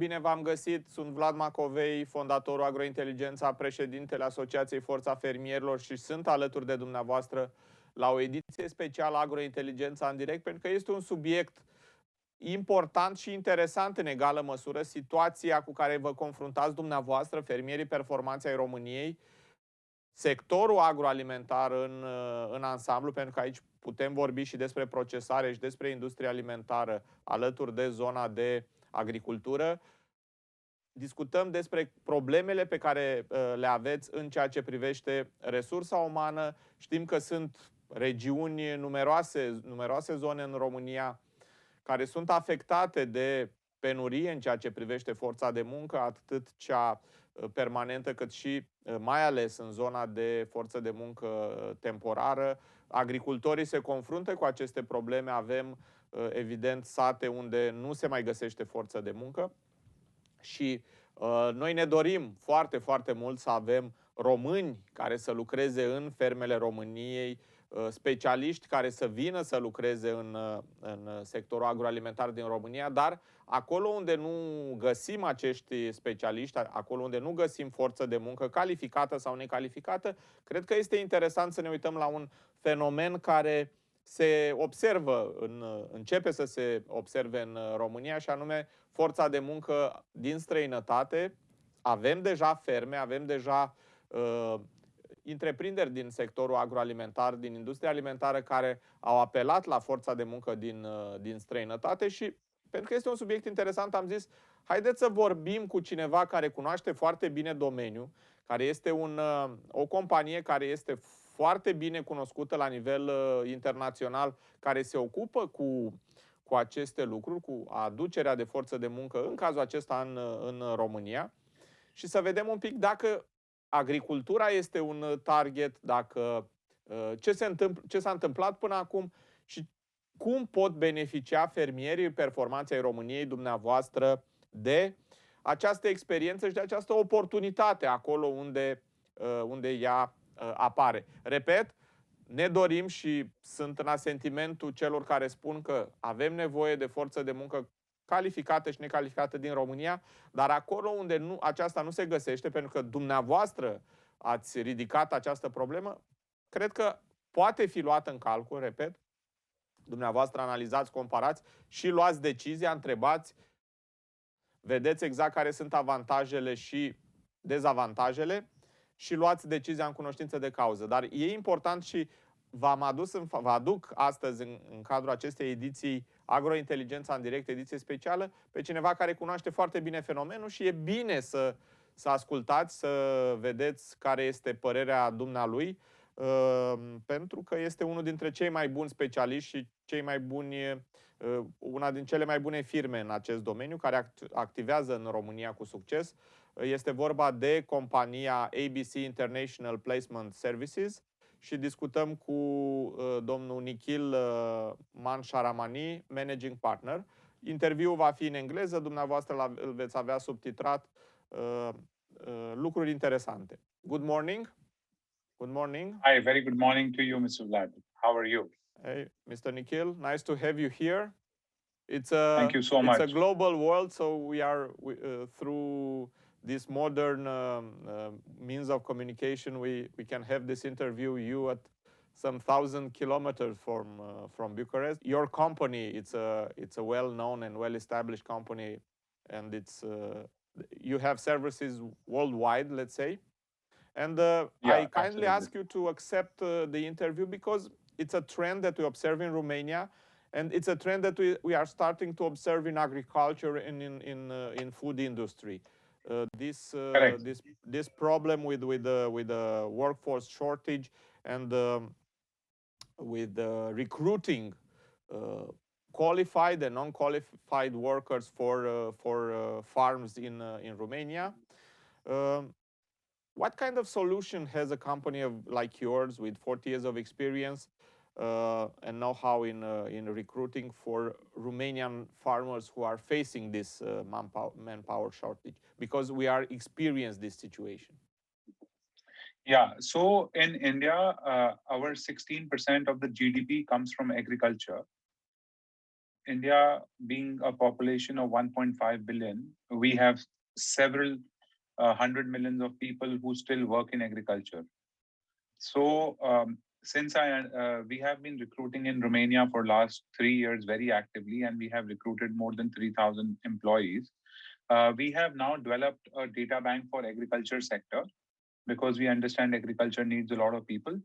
bine v-am găsit! Sunt Vlad Macovei, fondatorul Agrointeligența, președintele Asociației Forța Fermierilor și sunt alături de dumneavoastră la o ediție specială Agrointeligența în direct, pentru că este un subiect important și interesant în egală măsură, situația cu care vă confruntați dumneavoastră, fermierii performanți ai României, sectorul agroalimentar în ansamblu, pentru că aici putem vorbi și despre procesare și despre industria alimentară alături de zona de agricultură. Discutăm despre problemele pe care le aveți în ceea ce privește resursa umană. Știm că sunt regiuni numeroase zone în România care sunt afectate de penurie în ceea ce privește forța de muncă, atât cea permanentă, cât și mai ales în zona de forță de muncă temporară. Agricultorii se confruntă cu aceste probleme. Avem, evident, sate unde nu se mai găsește forță de muncă și noi ne dorim foarte, foarte mult să avem români care să lucreze în fermele României, specialiști care să vină să lucreze în sectorul agroalimentar din România, dar acolo unde nu găsim acești specialiști, acolo unde nu găsim forță de muncă calificată sau necalificată, cred că este interesant să ne uităm la un fenomen care se observă, începe să se observe în România, și anume forța de muncă din străinătate. Avem deja ferme, avem deja întreprinderi din sectorul agroalimentar, din industria alimentară, care au apelat la forța de muncă din străinătate și pentru că este un subiect interesant, am zis, haideți să vorbim cu cineva care cunoaște foarte bine domeniul, care este o companie care este foarte bine cunoscută la nivel internațional, care se ocupă cu aceste lucruri, cu aducerea de forță de muncă, în cazul acesta în România, și să vedem un pic dacă agricultura este un target, dacă ce s-a întâmplat până acum și cum pot beneficia fermierii performanței României, dumneavoastră, de această experiență și de această oportunitate acolo unde ea apare. Repet, ne dorim și sunt în asentimentul celor care spun că avem nevoie de forță de muncă calificată și necalificată din România, dar acolo unde aceasta nu se găsește, pentru că dumneavoastră ați ridicat această problemă, cred că poate fi luată în calcul, repet, dumneavoastră analizați, comparați și luați decizia, întrebați, vedeți exact care sunt avantajele și dezavantajele și luați decizia în cunoștință de cauză. Dar e important și vă aduc astăzi în cadrul acestei ediții Agrointeligența în direct, ediție specială, pe cineva care cunoaște foarte bine fenomenul și e bine să ascultați, să vedeți care este părerea dumnealui, pentru că este unul dintre cei mai buni specialiști și una din cele mai bune firme în acest domeniu, care activează în România cu succes. Este vorba de compania ABC International Placement Services și discutăm cu domnul Nikhil Mansharamani, Managing Partner. Interviul va fi în engleză, dumneavoastră îl veți avea subtitrat. Lucruri interesante. Good morning. Good morning. Hi, very good morning to you, Mr. Vlad. How are you? Hey, Mr. Nikhil, nice to have you here. Thank you so much. It's a global world, so we are through this modern means of communication. We can have this interview. You at some 1,000 kilometers from Bucharest. Your company, it's a well-known and well-established company, and you have services worldwide, let's say. And I kindly ask you to accept the interview because it's a trend that we observe in Romania, and it's a trend that we are starting to observe in agriculture and in food industry. This problem with the workforce shortage and with recruiting qualified and non-qualified workers for farms in Romania. What kind of solution has a company like yours with 40 years of experience and know-how in recruiting for Romanian farmers who are facing this manpower shortage? Because we are experiencing this situation. Yeah, so in India, our 16% of the GDP comes from agriculture. India being a population of 1.5 billion, we have several 100 millions of people who still work in agriculture. So since we have been recruiting in Romania for last 3 years very actively, and we have recruited more than 3,000 employees. We have now developed a data bank for agriculture sector because we understand agriculture needs a lot of people.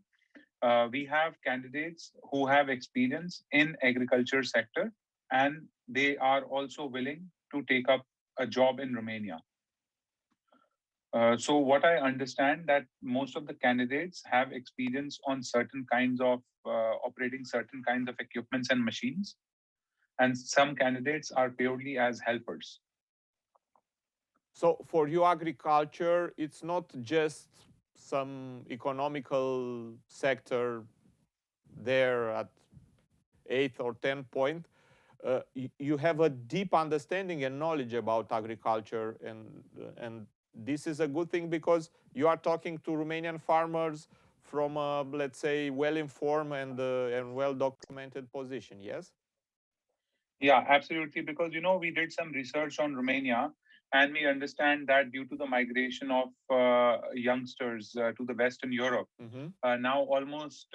We have candidates who have experience in agriculture sector, and they are also willing to take up a job in Romania. So what I understand that most of the candidates have experience on certain kinds of operating certain kinds of equipments and machines, and some candidates are purely as helpers. So for you, agriculture, it's not just some economical sector there at 8th or 10th point. You have a deep understanding and knowledge about agriculture, and this is a good thing because you are talking to Romanian farmers from a, let's say, well-informed and well-documented position, yes? Yeah, absolutely. Because, we did some research on Romania, and we understand that due to the migration of youngsters to the Western Europe, now almost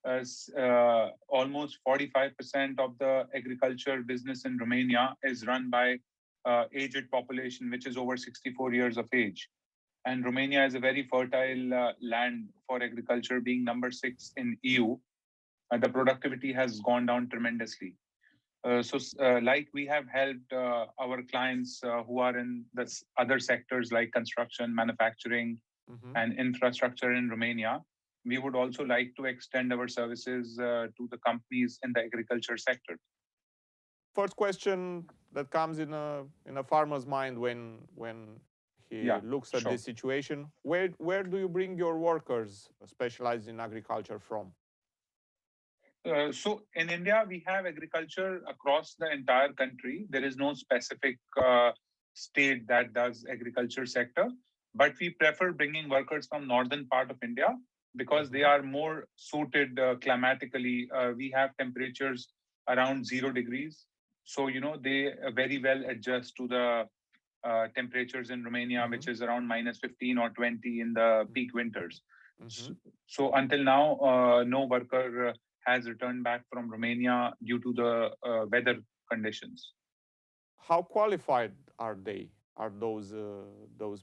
45% of the agriculture business in Romania is run by aged population, which is over 64 years of age. And Romania is a very fertile land for agriculture, being number 6 in EU. The productivity has gone down tremendously. Like we have helped our clients who are in the other sectors like construction, manufacturing, and infrastructure in Romania, we would also like to extend our services to the companies in the agriculture sector. First question that comes in a farmer's mind when he looks at this situation: where do you bring your workers specialized in agriculture from? So in India, we have agriculture across the entire country. There is no specific state that does agriculture sector, but we prefer bringing workers from northern part of India because they are more suited climatically. We have temperatures around 0 degrees. So, they very well adjust to the temperatures in Romania, which is around minus 15 or 20 in the peak winters. So until now, no worker has returned back from Romania due to the weather conditions. How qualified are they? Are those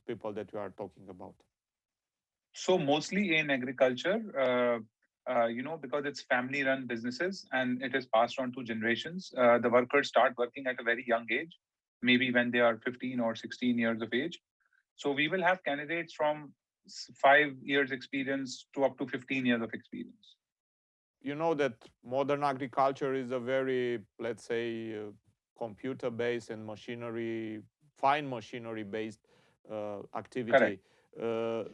people that you are talking about? So mostly in agriculture, because it's family-run businesses and it is passed on to generations. The workers start working at a very young age, maybe when they are 15 or 16 years of age. So we will have candidates from 5 years experience to up to 15 years of experience. You know that modern agriculture is a very, let's say, computer-based and fine machinery-based activity. Correct.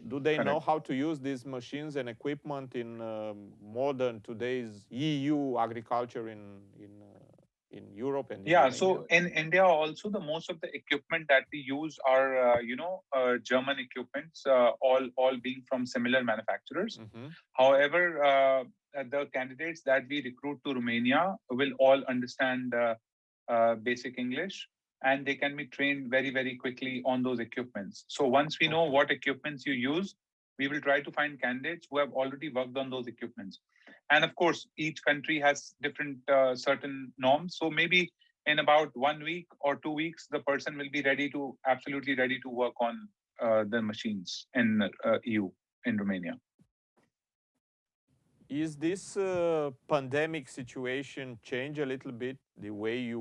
Do they know how to use these machines and equipment in modern today's EU agriculture in Europe and in Romania? So in India also, the most of the equipment that we use are German equipments, all being from similar manufacturers. However, the candidates that we recruit to Romania will all understand basic English, and they can be trained very, very quickly on those equipments. So once we know what equipments you use, we will try to find candidates who have already worked on those equipments. And of course, each country has different certain norms. So maybe in about 1 week or 2 weeks, the person will be absolutely ready to work on the machines in EU, in Romania. Is this pandemic situation change a little bit the way you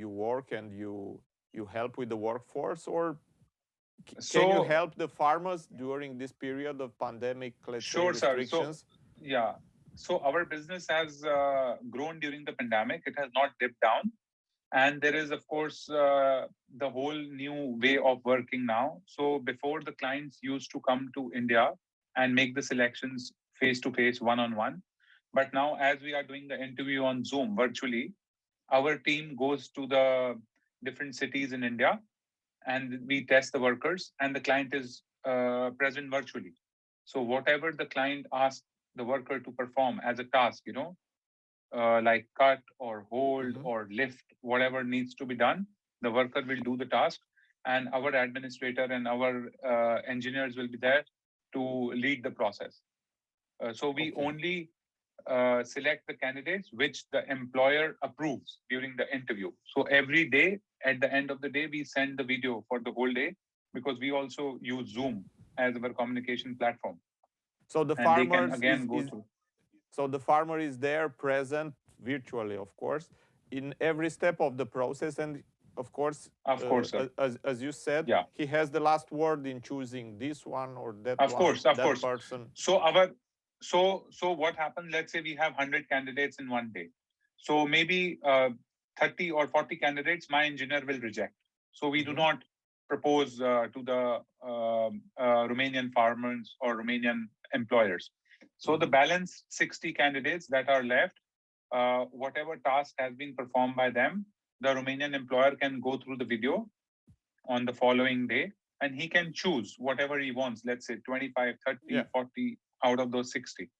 work and you help with the workforce, or can you help the farmers during this period of pandemic, let's say, restrictions? Sir. So our business has grown during the pandemic. It has not dipped down. And there is, of course, the whole new way of working now. So before, the clients used to come to India and make the selections face-to-face, one-on-one. But now, as we are doing the interview on Zoom virtually, our team goes to the different cities in India and we test the workers, and the client is present virtually. So whatever the client asks the worker to perform as a task, like cut or hold or lift, whatever needs to be done, the worker will do the task, and our administrator and our engineers will be there to lead the process. So we only select the candidates which the employer approves during the interview. So every day, at the end of the day, we send the video for the whole day, because we also use Zoom as our communication platform. So the And they can farmers again go through. So the farmer is there, present virtually, of course, in every step of the process, and of course, sir. As you said, he has the last word in choosing this one or that person. So what happens? Let's say we have 100 candidates in one day. So maybe 30 or 40 candidates my engineer will reject. So we do not propose to the Romanian farmers or Romanian employers. So the balance 60 candidates that are left, whatever task has been performed by them, the Romanian employer can go through the video on the following day, and he can choose whatever he wants, let's say 25, 30, 40 out of those 60.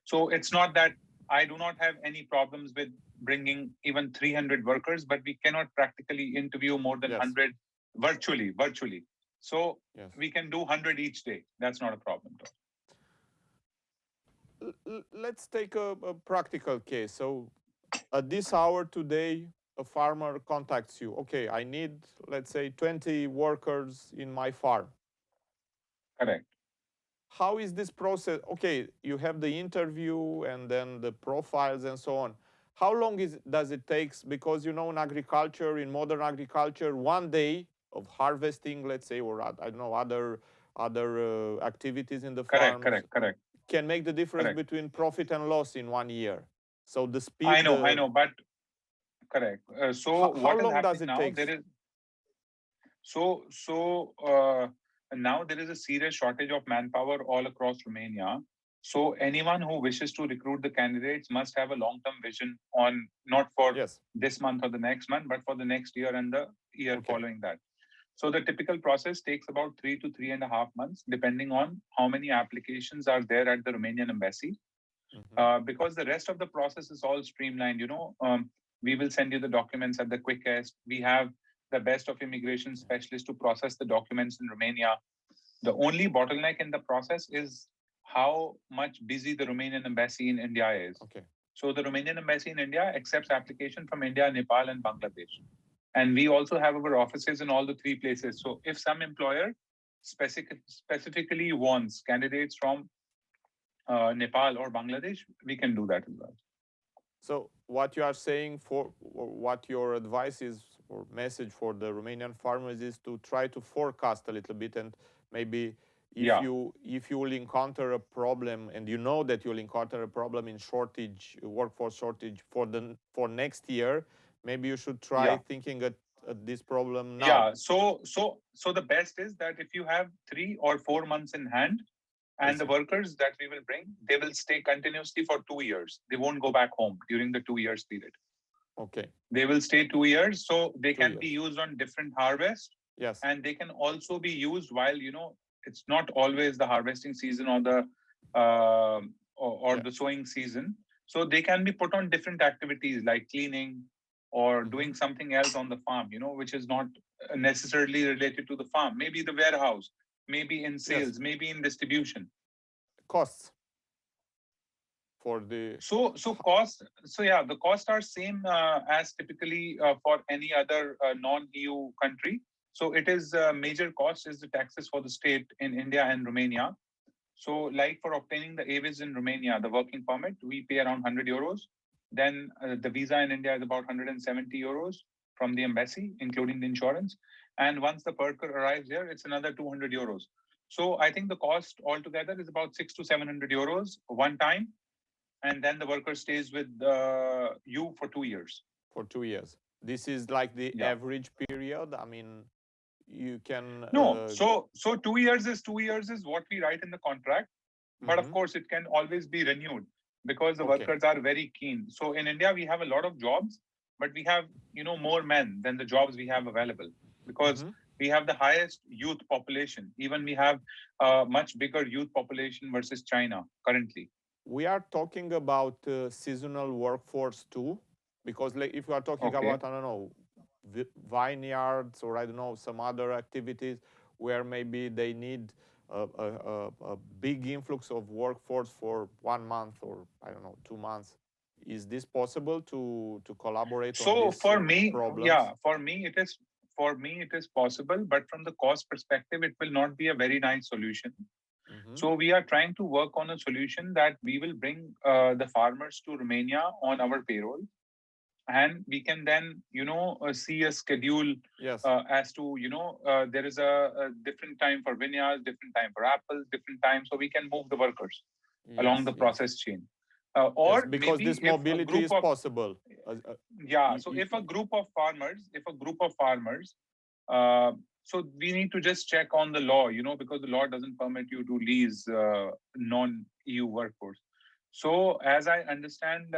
So it's not that I do not have any problems with bringing even 300 workers, but we cannot practically interview more than 100 virtually. So we can do 100 each day. That's not a problem. Let's take a practical case. So at this hour today, a farmer contacts you. Okay, I need, let's say, 20 workers in my farm. Correct. How is this process? Okay, you have the interview and then the profiles and so on. How long does it take? Because, in agriculture, in modern agriculture, one day of harvesting, let's say, or I don't know, other activities in the farm can make the difference between profit and loss in 1 year. So the speed. I know, but correct. So how long does it take? Now there is a serious shortage of manpower all across Romania. So anyone who wishes to recruit the candidates must have a long-term vision on not for this month or the next month, but for the next year and the year following that. So the typical process takes about 3 to 3.5 months, depending on how many applications are there at the Romanian embassy. Because the rest of the process is all streamlined. We will send you the documents at the quickest. We have the best of immigration specialists to process the documents in Romania. The only bottleneck in the process is how much busy the Romanian embassy in India is. So the Romanian embassy in India accepts application from India, Nepal, and Bangladesh. And we also have our offices in all the three places. So if some employer specifically wants candidates from Nepal or Bangladesh, we can do that as well. So what you are saying, or what your advice is or message for the Romanian farmers is to try to forecast a little bit, and maybe if you will encounter a problem, and you know that you'll encounter a problem in workforce shortage for next year, maybe you should try thinking at this problem now. So the best is that if you have 3 or 4 months in hand, and the workers that we will bring, they will stay continuously for 2 years. They won't go back home during the 2 years period. They will stay 2 years, so they can be used on different harvests. And they can also be used while, it's not always the harvesting season or the the sowing season. So they can be put on different activities like cleaning or doing something else on the farm, which is not necessarily related to the farm. Maybe the warehouse, maybe in sales, maybe in distribution. Costs for the the costs are same as typically for any other non-EU country. So it is major cost is the taxes for the state in India and Romania. So like for obtaining the AVIS in Romania, the working permit, we pay around 100 euros. Then the visa in India is about 170 euros from the embassy, including the insurance. And once the worker arrives here, it's another 200 euros. So I think the cost altogether is about 600 to 700 euros one time. And then the worker stays with you for 2 years. For 2 years. This is like the average period. I mean, you can... No, so 2 years is what we write in the contract. But of course, it can always be renewed because the workers are very keen. So in India, we have a lot of jobs, but we have, more men than the jobs we have available because we have the highest youth population. Even we have a much bigger youth population versus China currently. we are talking about seasonal workforce too, because like, if you are talking about, I don't know, vineyards or I don't know, some other activities where maybe they need a big influx of workforce for 1 month or I don't know, 2 months. Is this possible to collaborate on So these for me, problems? for me it is possible, but from the cost perspective, it will not be a very nice solution. So we are trying to work on a solution that we will bring the farmers to Romania on our payroll, and we can then see a schedule as to there is a different time for vineyards, different time for apples, different time, so we can move the workers along the process chain. Or because maybe this mobility is possible. So if a group of farmers, so we need to just check on the law, because the law doesn't permit you to lease non-EU workforce. So as I understand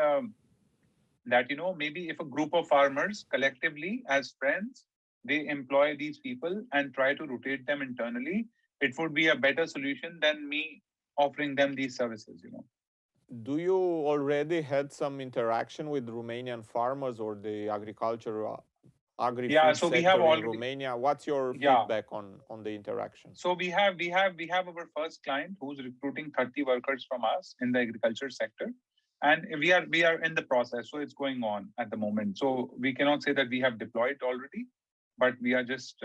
that, maybe if a group of farmers collectively as friends, they employ these people and try to rotate them internally, it would be a better solution than me offering them these services, Do you already had some interaction with Romanian farmers or the agri-food so we sector have in Romania? What's your feedback on the interaction? So we have our first client who's recruiting 30 workers from us in the agriculture sector, and we are in the process. So it's going on at the moment. So we cannot say that we have deployed already, but we are just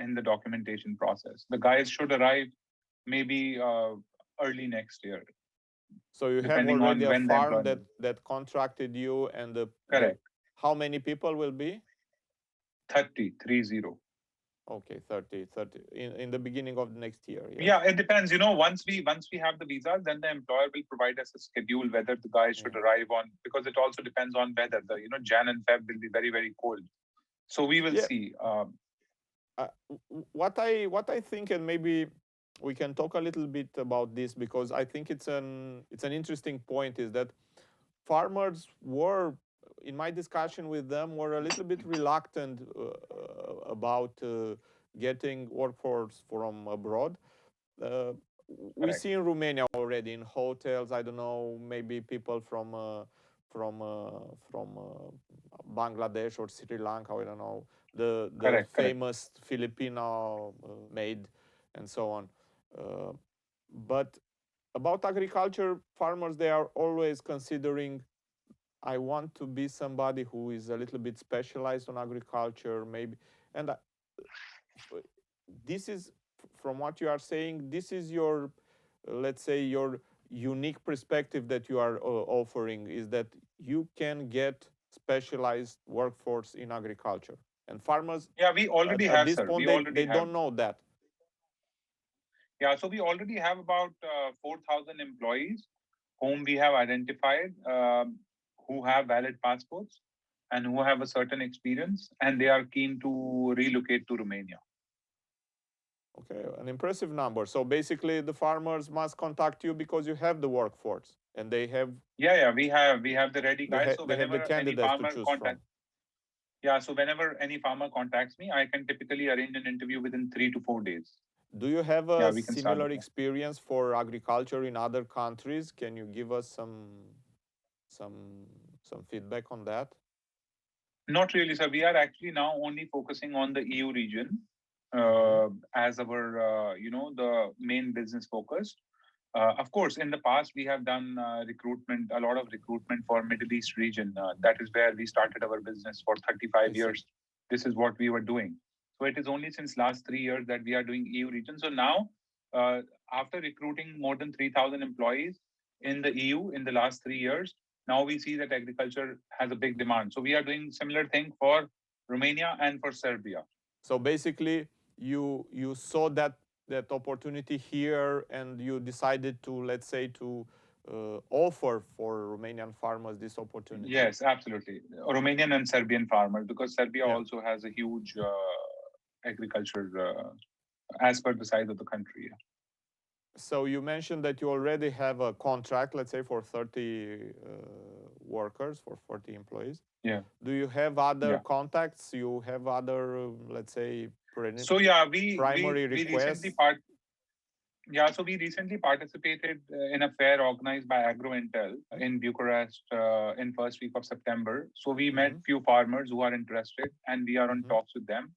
in the documentation process. The guys should arrive maybe early next year. So you have already a farm that contracted you, and correct. How many people will be? 30. Okay, 30 in the beginning of the next year. Yeah, it depends. Once we have the visas, then the employer will provide us a schedule whether the guys should arrive on, because it also depends on weather. Jan and Feb will be very, very cold. So we will see. What I think, and maybe we can talk a little bit about this, because I think it's an interesting point, is that farmers were, in my discussion with them, were a little bit reluctant about getting workforce from abroad. We see in Romania already in hotels, I don't know, maybe people from Bangladesh or Sri Lanka, I don't know, the famous Filipino maid and so on. But about agriculture, farmers, they are always considering, I want to be somebody who is a little bit specialized on agriculture, maybe. And this is, from what you are saying, this is your, let's say, your unique perspective that you are offering, is that you can get specialized workforce in agriculture. And farmers, we already have, at this point, they don't know that. Yeah, so we already have about 4,000 employees whom we have identified, who have valid passports and who have a certain experience, and they are keen to relocate to Romania. Okay, an impressive number. So basically, the farmers must contact you because you have the workforce, and they have. Yeah, we have the ready guys. So they have the candidates to choose from. Yeah, so whenever any farmer contacts me, I can typically arrange an interview within 3 to 4 days. Do you have a similar experience for agriculture in other countries? Can you give us some feedback on that? Not really, sir. We are actually now only focusing on the EU region as our, the main business focus. Of course, in the past, we have done a lot of recruitment for Middle East region. That is where we started our business for 35 years. This is what we were doing. So it is only since last 3 years that we are doing EU region. So now, after recruiting more than 3,000 employees in the EU in the last 3 years, now we see that agriculture has a big demand. So we are doing similar thing for Romania and for Serbia. So basically, you saw that opportunity here, and you decided to, let's say, to offer for Romanian farmers this opportunity. Yes, absolutely. Romanian and Serbian farmers, because Serbia also has a huge agriculture as per the size of the country. So you mentioned that you already have a contract, let's say, for 30 workers, for 40 employees. Yeah. Do you have other contacts? You have other, let's say, primary requests? Yeah, so we recently participated in a fair organized by AgroIntel in Bucharest in first week of September. So we met few farmers who are interested, and we are on talks with them.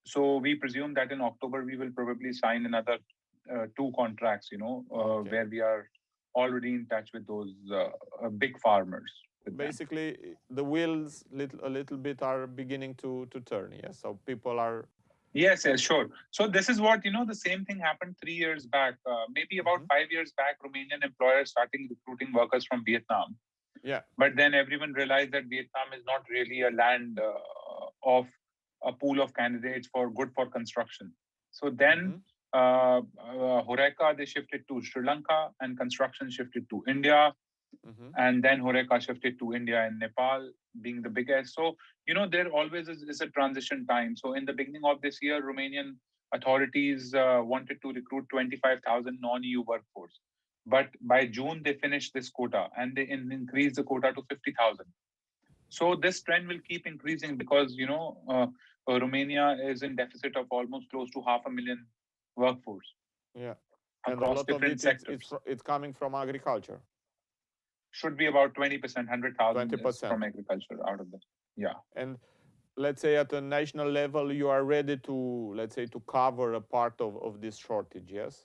So we presume that in October we will probably sign another two contracts, where we are already in touch with those big farmers. Basically, the wheels a little bit are beginning to turn. Yes, so people are. Yes, sure. So this is what, the same thing happened 3 years back. Maybe about 5 years back, Romanian employers starting recruiting workers from Vietnam. Yeah. But then everyone realized that Vietnam is not really a land of a pool of candidates good for construction. So then Horeca, they shifted to Sri Lanka, and construction shifted to India. And then Horeca shifted to India and Nepal, being the biggest. So, there always is a transition time. So in the beginning of this year, Romanian authorities wanted to recruit 25,000 non-EU workforce. But by June, they finished this quota and they increased the quota to 50,000. So this trend will keep increasing because, Romania is in deficit of almost close to 500,000 workforce. Yeah. And a lot of it, it's coming from agriculture. Should be about 20%, 100,000 from agriculture out of that. Yeah. And let's say at a national level, you are ready to cover a part of this shortage, yes?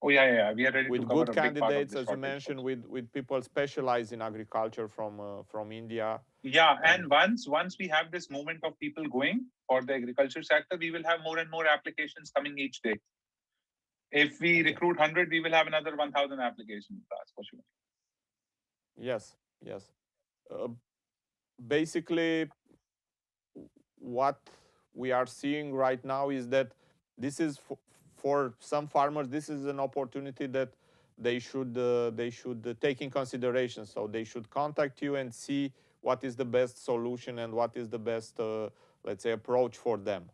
Oh, yeah. We are ready with to cover good candidates, as you mentioned, with people specialized in agriculture from India. Yeah, and once we have this movement of people going for the agriculture sector, we will have more and more applications coming each day. If we recruit 100, we will have another 1,000 applications, for sure. Yes. Basically, what we are seeing right now is that this is for some farmers, this is an opportunity that they should take in consideration. So they should contact you and see what is the best solution and what is the best, let's say, approach for them.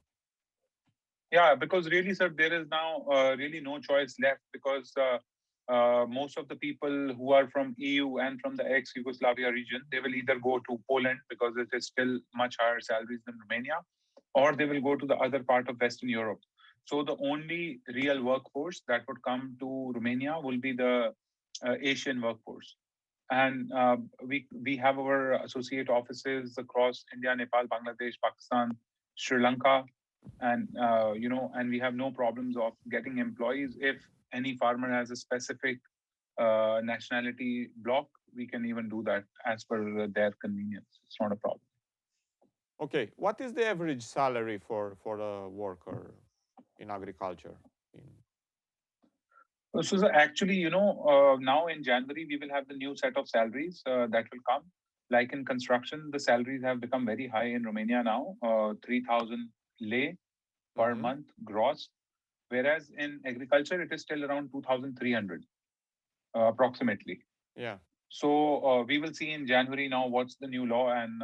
Yeah, because really, sir, there is now really no choice left because most of the people who are from EU and from the ex-Yugoslavia region, they will either go to Poland because it is still much higher salaries than Romania, or they will go to the other part of Western Europe. So the only real workforce that would come to Romania will be the Asian workforce. And we have our associate offices across India, Nepal, Bangladesh, Pakistan, Sri Lanka, and and we have no problems of getting employees. If any farmer has a specific nationality block, we can even do that as per their convenience. It's not a problem. Okay, what is the average salary for a worker in agriculture? So actually, now in January, we will have the new set of salaries that will come. Like in construction, the salaries have become very high in Romania now, 3,000 lei per month gross. Whereas in agriculture, it is still around 2,300 approximately. Yeah. So we will see in January now what's the new law. And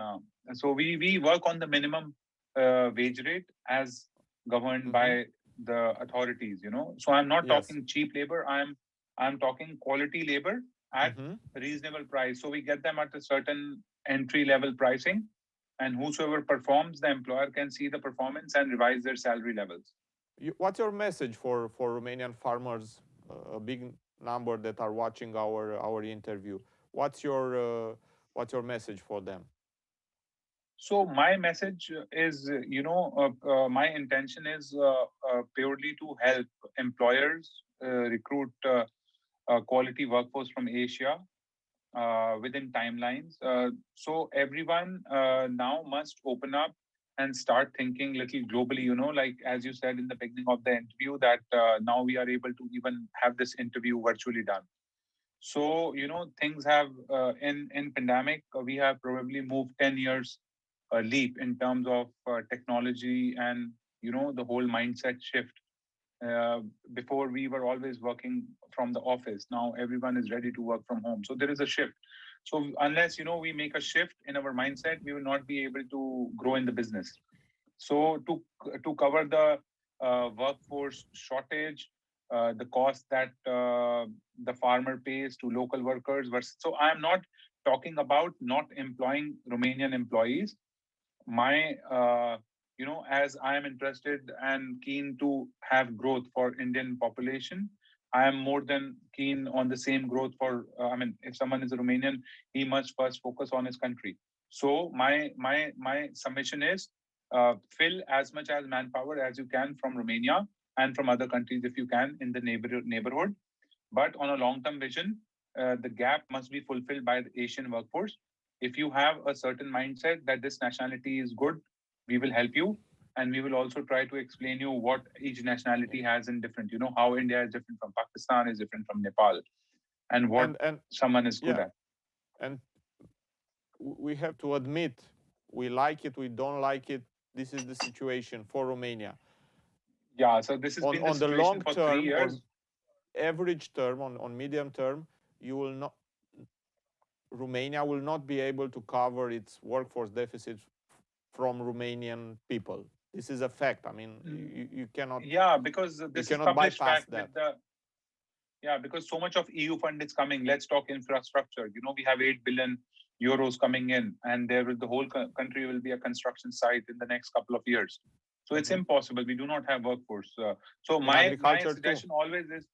so we work on the minimum wage rate as governed by the authorities, So I'm not talking cheap labor. I'm talking quality labor at a reasonable price. So we get them at a certain entry level pricing, and whosoever performs, the employer can see the performance and revise their salary levels. What's your message for Romanian farmers, a big number that are watching our interview? What's your message for them? So my message is, my intention is purely to help employers recruit quality workforce from Asia within timelines. So everyone now must open up and start thinking little globally, like as you said in the beginning of the interview, that now we are able to even have this interview virtually done. So, things have, in pandemic, we have probably moved 10 years leap in terms of technology and, the whole mindset shift. Before we were always working from the office. Now everyone is ready to work from home. So there is a shift. So unless, we make a shift in our mindset, we will not be able to grow in the business. So to cover the workforce shortage, the cost that the farmer pays to local workers. So I am not talking about not employing Romanian employees. My as I am interested and keen to have growth for Indian population, I am more than keen on the same growth for, if someone is a Romanian, he must first focus on his country. So my submission is fill as much as manpower as you can from Romania and from other countries if you can in the neighborhood. But on a long-term vision, the gap must be fulfilled by the Asian workforce. If you have a certain mindset that this nationality is good, we will help you. And we will also try to explain you what each nationality has in different, how India is different from Pakistan, is different from Nepal, and what someone is good at. And we have to admit, we like it, we don't like it. This is the situation for Romania. Yeah, so this has been the situation long for term, 3 years. Average term, on medium term, Romania will not be able to cover its workforce deficit from Romanian people. This is a fact. I mean, you cannot. Yeah, because this is published back with the. Yeah, because so much of EU fund is coming. Let's talk infrastructure. We have 8 billion euros coming in, and the whole country will be a construction site in the next couple of years. So it's impossible. We do not have workforce. So my suggestion always is,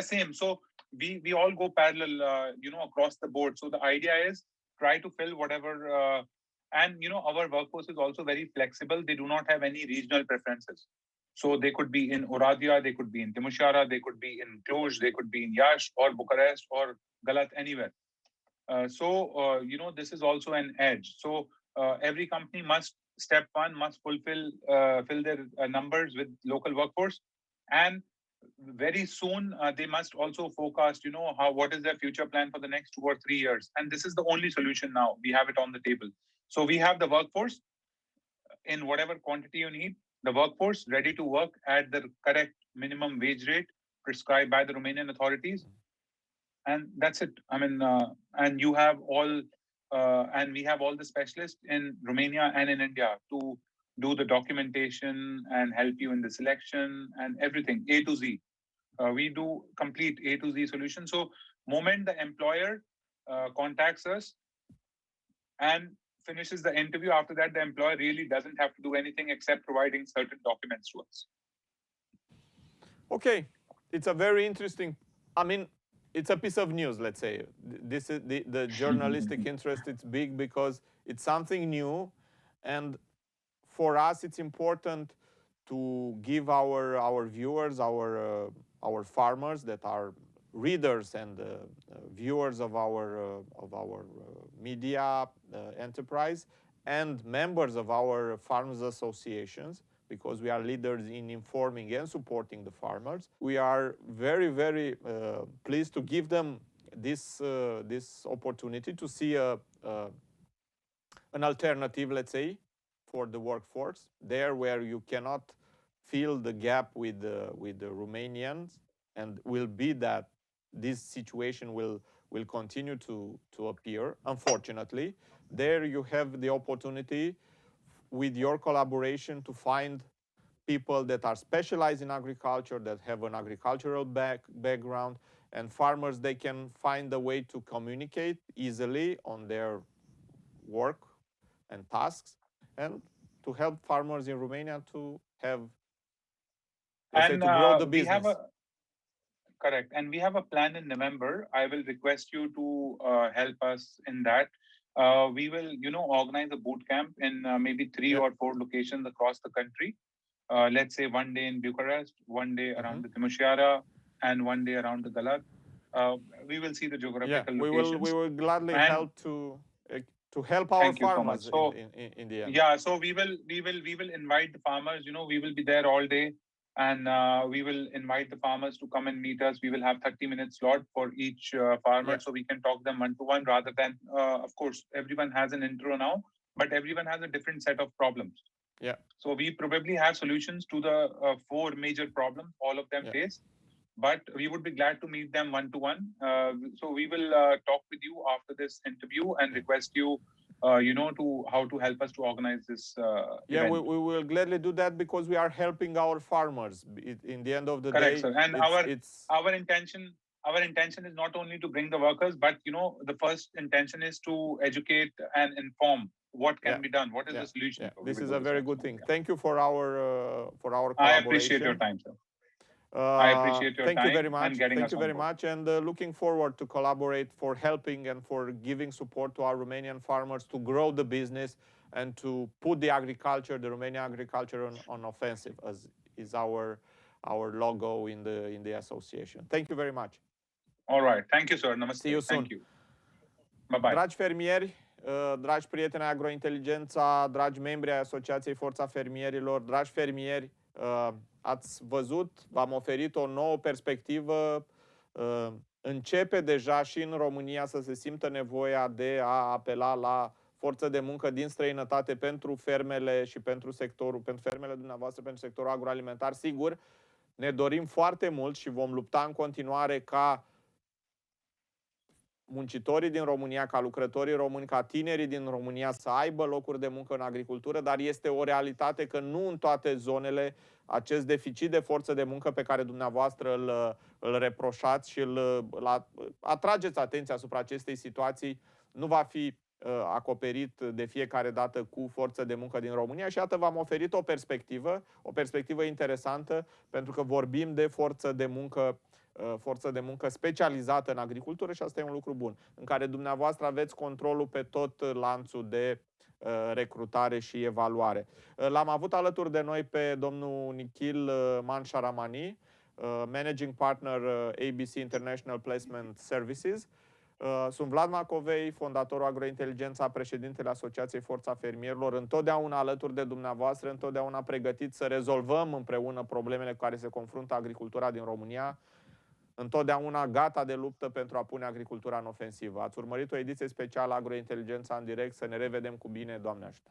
same. So we all go parallel, across the board. So the idea is try to fill whatever. And our workforce is also very flexible. They do not have any regional preferences. So they could be in Oradea, they could be in Timișoara, they could be in Cluj, they could be in Iași or Bucharest or Galat, anywhere. This is also an edge. So every company step one, must fill their numbers with local workforce. And very soon, they must also forecast, what is their future plan for the next 2 or 3 years. And this is the only solution now. We have it on the table. So we have the workforce in whatever quantity you need, the workforce ready to work at the correct minimum wage rate prescribed by the Romanian authorities. And that's it. And you have all, and we have all the specialists in Romania and in India to do the documentation and help you in the selection and everything, A to Z. We do complete A to Z solution. So moment the employer contacts us and finishes the interview, after that, the employer really doesn't have to do anything except providing certain documents to us. Okay, it's a very interesting, it's a piece of news, let's say. This is the journalistic interest, it's big because it's something new. And for us, it's important to give our viewers, our farmers that are readers and viewers of our media enterprise and members of our farmers associations, because we are leaders in informing and supporting the farmers. We are very, very pleased to give them this opportunity to see an alternative, let's say, for the workforce, there where you cannot fill the gap with the Romanians, and will be that this situation will continue to appear, unfortunately. There you have the opportunity with your collaboration to find people that are specialized in agriculture, that have an agricultural background, and farmers, they can find a way to communicate easily on their work and tasks, and to help farmers in Romania to have, to grow the business. Correct. And we have a plan in November. I will request you to help us in that. We will, organize a boot camp in maybe 3 or 4 locations across the country. Let's say 1 day in Bucharest, 1 day around the Timișoara, and 1 day around the Galat. We will see the geographical locations. We will gladly help to help our farmers so in the end. Yeah, so we will invite the farmers. We will be there all day. And we will invite the farmers to come and meet us. We will have 30-minute slot for each farmer, so we can talk them one-to-one, rather than, of course, everyone has an intro now, but everyone has a different set of problems. Yeah. So we probably have solutions to the 4 major problems all of them face, but we would be glad to meet them one-to-one. So we will talk with you after this interview and request you to how to help us to organize this event. We will gladly do that, because we are helping our farmers. In the end of the Correct, day, sir. And our intention is not only to bring the workers, but the first intention is to educate and inform what can be done, what is the solution. Yeah. This is a very good thing. Thank you for our collaboration. I appreciate your time, sir. I appreciate your time. Thank you very much. And getting thank us you very on board. much, and looking forward to collaborate for helping and for giving support to our Romanian farmers to grow the business and to put the agriculture, the Romanian agriculture, on offensive, as is our logo in the association. Thank you very much. All right. Thank you, sir. Namaste. See you soon. Thank you. Bye-bye. Dragi fermieri, dragi prieteni ai Agrointeligența, dragi membri ai Asociației Forța Fermierilor, dragi fermieri, ați văzut, v-am oferit o nouă perspectivă. Începe deja și în România să se simtă nevoia de a apela la forță de muncă din străinătate pentru fermele și pentru sectorul, pentru fermele dumneavoastră, pentru sectorul agroalimentar. Sigur, ne dorim foarte mult și vom lupta în continuare ca muncitorii din România, ca lucrătorii români, ca tinerii din România să aibă locuri de muncă în agricultură, dar este o realitate că nu în toate zonele acest deficit de forță de muncă pe care dumneavoastră îl reproșați și îl atrageți atenția asupra acestei situații nu va fi acoperit de fiecare dată cu forță de muncă din România și iată v-am oferit o perspectivă interesantă, pentru că vorbim de forță de muncă specializată în agricultură și asta e un lucru bun, în care dumneavoastră aveți controlul pe tot lanțul de recrutare și evaluare. L-am avut alături de noi pe domnul Nikhil Mansharamani, Managing Partner ABC International Placement Services. Sunt Vlad Macovei, fondatorul Agrointeligența, președintele Asociației Forța Fermierilor, întotdeauna alături de dumneavoastră, întotdeauna pregătit să rezolvăm împreună problemele cu care se confruntă agricultura din România, întotdeauna gata de luptă pentru a pune agricultura în ofensivă. Ați urmărit o ediție specială Agrointeligența în direct, să ne revedem cu bine, Doamne ajută!